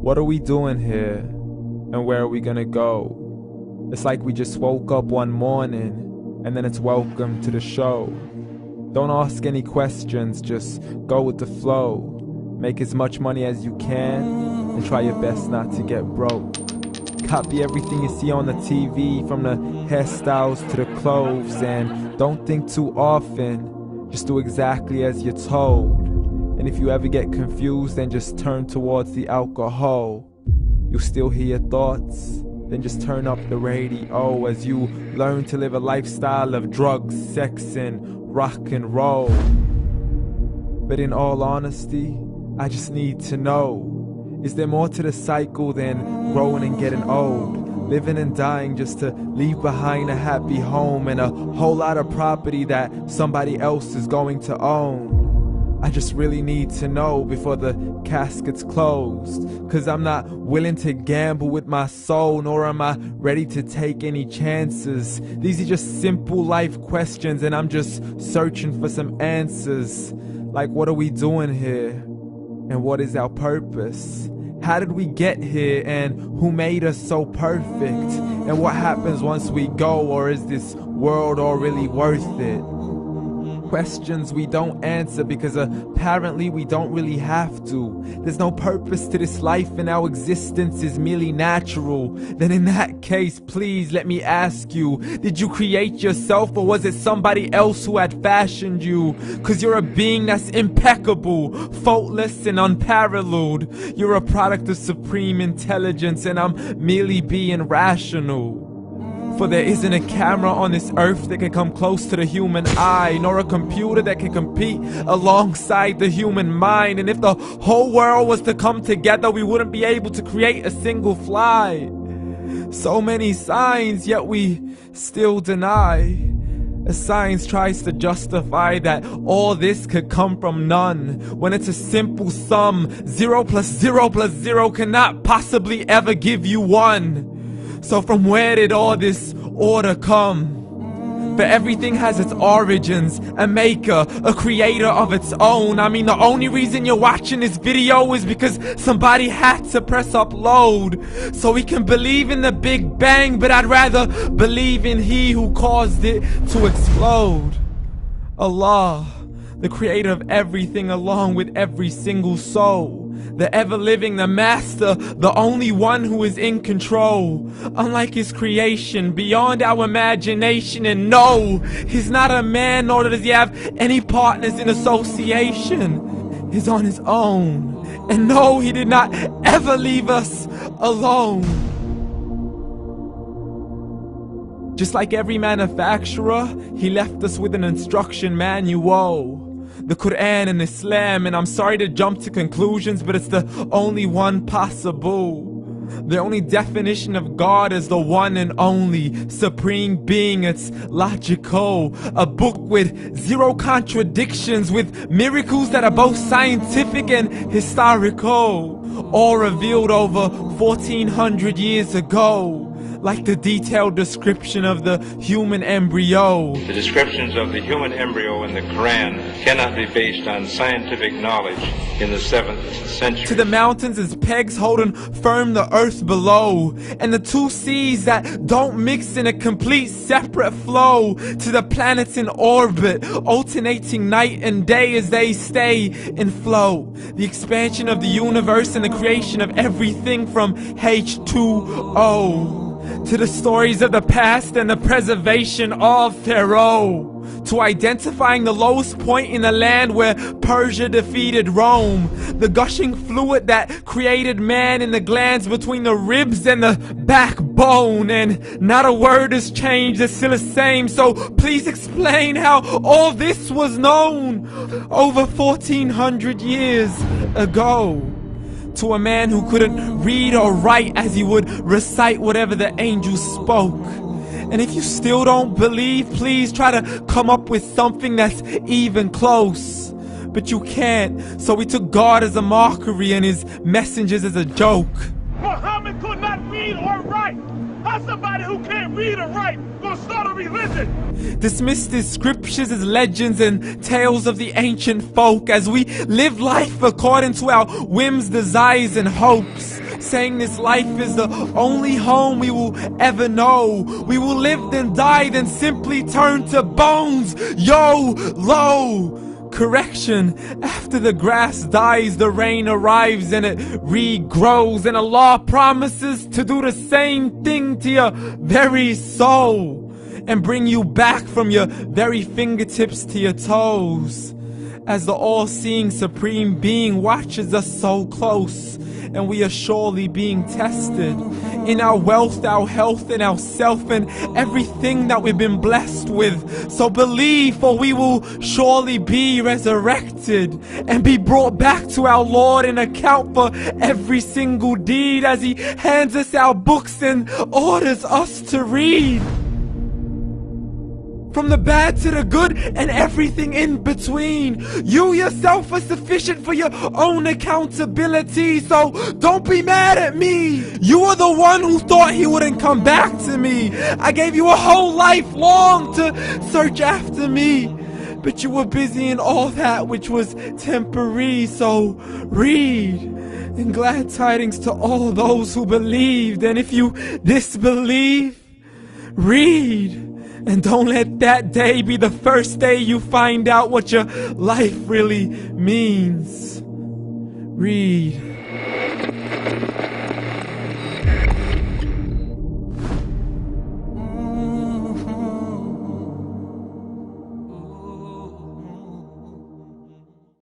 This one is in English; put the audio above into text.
What are we doing here? And where are we gonna go? It's like we just woke up one morning and then it's welcome to the show. Don't ask any questions, just go with the flow. Make as much money as you can and try your best not to get broke. Copy everything you see on the TV, from the hairstyles to the clothes, and don't think too often, just do exactly as you're told. And if you ever get confused, then just turn towards the alcohol. You'll still hear your thoughts, then just turn up the radio as you learn to live a lifestyle of drugs, sex, and rock and roll. But in all honesty, I just need to know, is there more to the cycle than growing and getting old? Living and dying just to leave behind a happy home and a whole lot of property that somebody else is going to own. I just really need to know before the casket's closed, 'cause I'm not willing to gamble with my soul, nor am I ready to take any chances. These are just simple life questions and I'm just searching for some answers. Like, what are we doing here? And what is our purpose? How did we get here, and who made us so perfect? And what happens once we go, or is this world all really worth it? Questions we don't answer because apparently we don't really have to. There's no purpose to this life and our existence is merely natural. Then in that case, please let me ask you, did you create yourself, or was it somebody else who had fashioned you? 'Cause you're a being that's impeccable, faultless and unparalleled. You're a product of supreme intelligence and I'm merely being rational. For there isn't a camera on this earth that can come close to the human eye, nor a computer that can compete alongside the human mind. And if the whole world was to come together, we wouldn't be able to create a single fly. So many signs, yet we still deny. As science tries to justify that all this could come from none, when it's a simple sum. 0 plus 0 plus 0 cannot possibly ever give you 1. So from where did all this order come? For everything has its origins, a maker, a creator of its own. I mean, the only reason you're watching this video is because somebody had to press upload. So we can believe in the Big Bang, but I'd rather believe in He who caused it to explode. Allah, the creator of everything along with every single soul. The ever-living, the master, the only one who is in control. Unlike his creation, beyond our imagination. And no, he's not a man, nor does he have any partners in association. He's on his own. And no, he did not ever leave us alone. Just like every manufacturer, he left us with an instruction manual. The Quran and Islam, and I'm sorry to jump to conclusions, but it's the only one possible. The only definition of God is the one and only supreme being. It's logical, a book with 0 contradictions, with miracles that are both scientific and historical, all revealed over 1400 years ago. Like the detailed description of the human embryo. The descriptions of the human embryo in the Quran cannot be based on scientific knowledge in the 7th century. To the mountains as pegs holding firm the earth below, and the 2 seas that don't mix in a complete separate flow. To the planets in orbit, alternating night and day as they stay in flow. The expansion of the universe and the creation of everything from H2O. To the stories of the past and the preservation of Pharaoh. To identifying the lowest point in the land where Persia defeated Rome. The gushing fluid that created man in the glands between the ribs and the backbone. And not a word has changed, it's still the same. So please explain how all this was known over 1400 years ago. To a man who couldn't read or write as he would recite whatever the angels spoke. And if you still don't believe, please try to come up with something that's even close. But you can't, so we took God as a mockery and his messengers as a joke. Muhammad could not read or write. How's somebody who can't read or write gonna start a religion? Dismissed his scriptures as legends and tales of the ancient folk as we live life according to our whims, desires, and hopes. saying this life is the only home we will ever know. We will live then die, then simply turn to bones. YOLO! Correction, after the grass dies, the rain arrives and it regrows, and Allah promises to do the same thing to your very soul and bring you back from your very fingertips to your toes, as the all-seeing supreme being watches us so close, and we are surely being tested in our wealth, our health, and our self, and everything that we've been blessed with. So believe, for we will surely be resurrected and be brought back to our Lord and account for every single deed, as He hands us our books and orders us to read. From the bad to the good and everything in between. You yourself are sufficient for your own accountability, so don't be mad at me. You are the one who thought He wouldn't come back to me. I gave you a whole life long to search after me, but you were busy in all that which was temporary. So read, and glad tidings to all those who believed. And if you disbelieve, read. And don't let that day be the first day you find out what your life really means. Read.